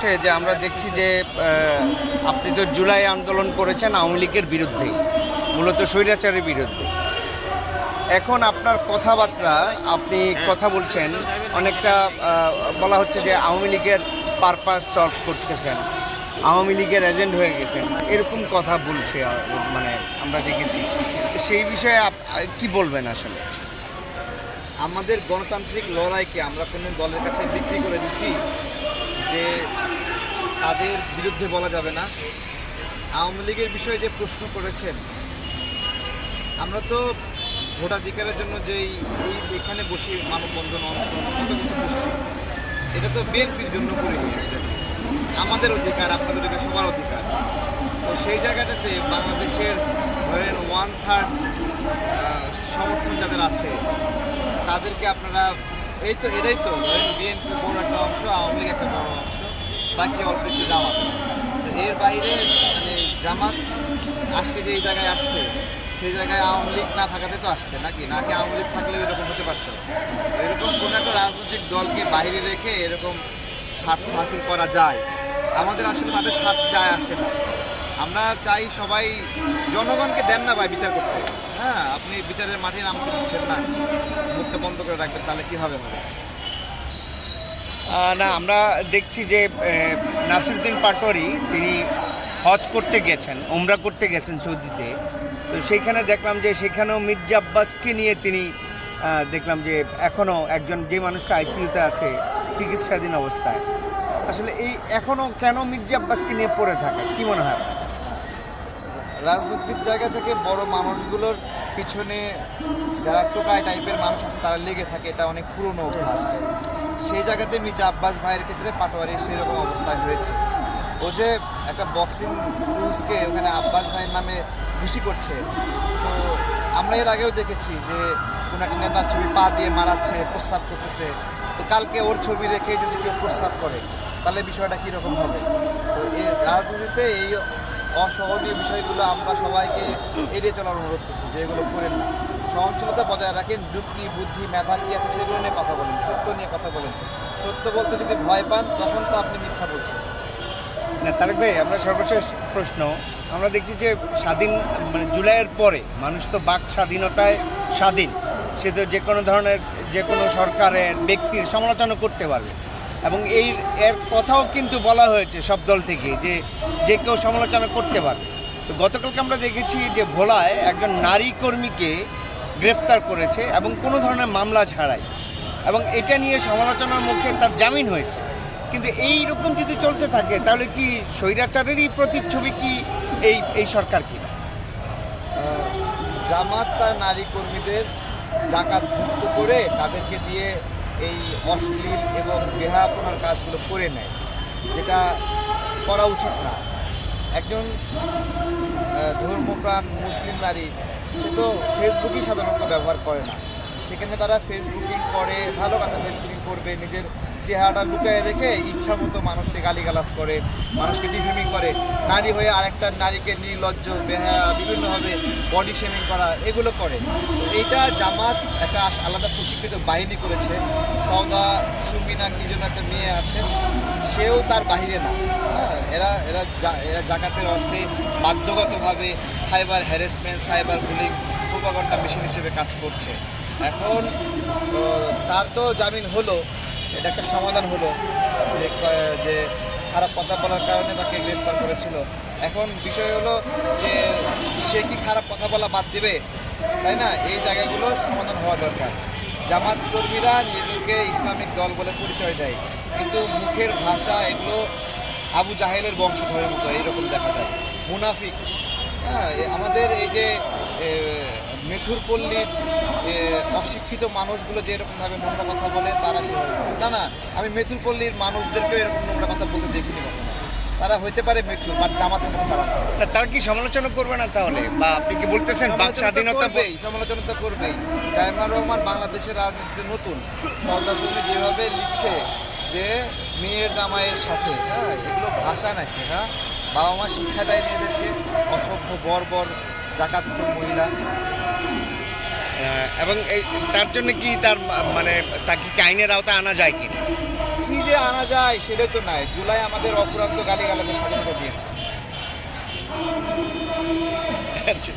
হচ্ছে যে আমরা দেখছি যে আপনি তো জুলাই আন্দোলন করেছেন আওয়ামী লীগের বিরুদ্ধে, মূলত স্বৈরাচারের বিরুদ্ধে। এখন আপনার কথাবার্তা, আপনি কথা বলছেন অনেকটা বলা হচ্ছে যে আওয়ামী লীগের পারপাস সলভ করতেছেন, আওয়ামী লীগের এজেন্ট হয়ে গেছেন, এরকম কথা বলছে মানে আমরা দেখেছি। সেই বিষয়ে কি বলবেন আসলে? আমাদের গণতান্ত্রিক লড়াইকে আমরা কোনো দলের কাছে বিক্রি করে দিছি যে তাদের বিরুদ্ধে বলা যাবে না। আওয়ামী লীগের বিষয়ে যে প্রশ্ন করেছেন, আমরা তো ভোটাধিকারের জন্য যেই এখানে বসে মানববন্ধন অনশন কত কিছু করছি, এটা তো বিএনপির জন্য করিনি। আমাদের অধিকার, আপনাদের অধিকার, সবার অধিকার। তো সেই জায়গাটাতে বাংলাদেশের ধরেন 1/3 সমর্থন যাদের আছে তাদেরকে আপনারা এটাই তো ধরেন বিএনপি বড় একটা অংশ, আওয়ামী লীগ একটা বড় অংশ, বাকি অল্প একটু জামাত। তো এর বাইরে মানে জামাত আজকে যে এই জায়গায় আসছে সেই জায়গায় আওয়ামী লীগ না থাকাতে তো আসছে নাকি আওয়ামী লীগ থাকলেও এরকম হতে পারত। এরকম কোনো একটা রাজনৈতিক দলকে বাইরে রেখে এরকম স্বার্থ হাসিল করা যায়, আমাদের আসলে তাদের স্বার্থ যায় আসে না। আমরা চাই সবাই জনগণকে দেন না ভাই বিচার করতে। হ্যাঁ, আপনি বিচারের মাঠে নামতে দিচ্ছেন না, মুখটা বন্ধ করে রাখবেন, তাহলে কীভাবে হবে? না, আমরা দেখছি যে নাসিরউদ্দিন পাটোয়ারি তিনি হজ করতে গেছেন, উমরা করতে গেছেন সৌদিতে। তো সেইখানে দেখলাম যে সেখানেও মির্জা আব্বাসকে নিয়ে তিনি দেখলাম যে এখনও একজন যে মানুষটা আইসিইউতে আছে চিকিৎসাধীন অবস্থায়, আসলে এই এখনও কেন মির্জা আব্বাসকে নিয়ে পড়ে থাকে কি মনে হয়? রাজনৈতিক জায়গা থেকে বড় মানুষগুলোর পিছনে যারা টোকাই টাইপের মানুষ আছে তারা লেগে থাকে, এটা অনেক পুরনো অভ্যাস। সেই জায়গাতে মির্জা আব্বাস ভাইয়ের ক্ষেত্রে পাটোয়ারির সেরকম অবস্থায় হয়েছে। ও যে একটা বক্সিং রুলসকে ওখানে আব্বাস ভাইয়ের নামে ঘুষি করছে। তো আমরা এর আগেও দেখেছি যে কোনো একটা নেতার ছবি পা দিয়ে মারাচ্ছে, প্রস্রাব করতেছে। তো কালকে ওর ছবি রেখে যদি কেউ প্রস্রাব করে তাহলে বিষয়টা কীরকম হবে? তো এই রাজনীতিতে এই অসহনীয় বিষয়গুলো আমরা সবাইকে এড়িয়ে চলার অনুরোধ করছি যে এগুলো করেন না। সহনশীলতা বজায় রাখেন, যুক্তি, বুদ্ধি, মেধা কী আছে সেগুলো নিয়ে কথা বলেন, সত্য নিয়ে কথা বলেন। সত্য বলতে যদি ভয় পান তখন তো আপনি মিথ্যা বলছেন। না তারেক ভাই, আমরা সর্বশেষ প্রশ্ন, আমরা দেখছি যে স্বাধীন মানে জুলাইয়ের পরে মানুষ তো বাক স্বাধীনতায় স্বাধীন, সে তো যে কোনো ধরনের যে কোনো সরকারের ব্যক্তির সমালোচনা করতে পারবে, এবং এর কথাও কিন্তু বলা হয়েছে সব দল থেকে যে যে কেউ সমালোচনা করতে পারবে। তো গতকালকে আমরা দেখেছি যে ভোলায় একজন নারী কর্মীকে গ্রেফতার করেছে এবং কোনো ধরনের মামলা ছাড়াই, এবং এটা নিয়ে সমালোচনার মুখে তার জামিন হয়েছে। কিন্তু এই রকম যদি চলতে থাকে তাহলে কি স্বৈরাচারেরই প্রতিচ্ছবি কি এই সরকার কি? জামাত তার নারী কর্মীদের জাকাতভুক্ত করে তাদেরকে দিয়ে এই অশ্লীল এবং বেহায়াপনার কাজগুলো করে নেয়, যেটা করা উচিত না। একজন ধর্মপ্রাণ মুসলিম নারী সে তো ফেসবুকই সাধারণত ব্যবহার করে না, সেখানে তারা ফেসবুকিং করে, ভালো কথা ফেসবুকিং করবে, নিজের চেহারাটা লুকিয়ে রেখে ইচ্ছা মতো মানুষকে গালিগালাজ করে, মানুষকে ডিফেমিং করে, নারী হয়ে আরেকটা নারীকে নির্লজ্জ বেহায়া বিভিন্নভাবে বডি শেমিং করা, এগুলো করে। এইটা জামাত একটা আলাদা প্রশিক্ষিত বাহিনী করেছে। সৌদা সুমিনা কি যেন একটা মেয়ে আছে, সেও তার বাহিরে না। হ্যাঁ, এরা এরা এরা জাকাতের অর্থে বাধ্যগতভাবে cyber harassment, cyber bullying, propaganda machine হিসেবে কাজ করছে। এখন তার তো জামিন হলো, এটা একটা সমাধান হলো যে খারাপ কথা বলার কারণে তাকে গ্রেফতার করেছিল। এখন বিষয় হলো যে সে কি খারাপ কথা বলা বাদ দেবে, তাই না? এই জায়গাগুলো সমাধান হওয়া দরকার। জামাত কর্মীরা নিজেদেরকে ইসলামিক দল বলে পরিচয় দেয়, কিন্তু মুখের ভাষা এগুলো আবু জাহেলের বংশধরের মতো এইরকম দেখা যায়, মুনাফিক। হ্যাঁ, আমাদের এই যে মেথুরপল্লীর অশিক্ষিত মানুষগুলো যে এরকমভাবে নোংরা কথা বলে তারা সেভাবে না, না, আমি মেথুরপল্লীর মানুষদেরকেও এরকম নোংরা কথা বলতে দেখিনি কখনো। তারা হইতে পারে মেথুর, বাট জামাতের মতো তারা না। তারা কি সমালোচনা করবে না তাহলে? বা আপনি কি বলতেছেন বাক স্বাধীনতা? সমালোচনা তো করবেই। জায়মার রহমান বাংলাদেশের রাজনীতিতে নতুন, সরদার সঙ্গে যেভাবে লিখছে যে মেয়ের জামাইয়ের সাথে, হ্যাঁ, এগুলো ভাষা নাকি? হ্যাঁ, বাবা মা শিক্ষা দেয় মেয়েদেরকে, অসভ্য বর্বর জাকাতখোর মহিলা। এবং তার জন্য কি তার মানে তাকে কি আইনের আওতায় আনা যায় কি? কি যে আনা যায় সেটাই তো নাই। জুলাই আমাদের অফুরন্ত গালিগালাজের স্বাধীনতা দিয়েছে। আচ্ছা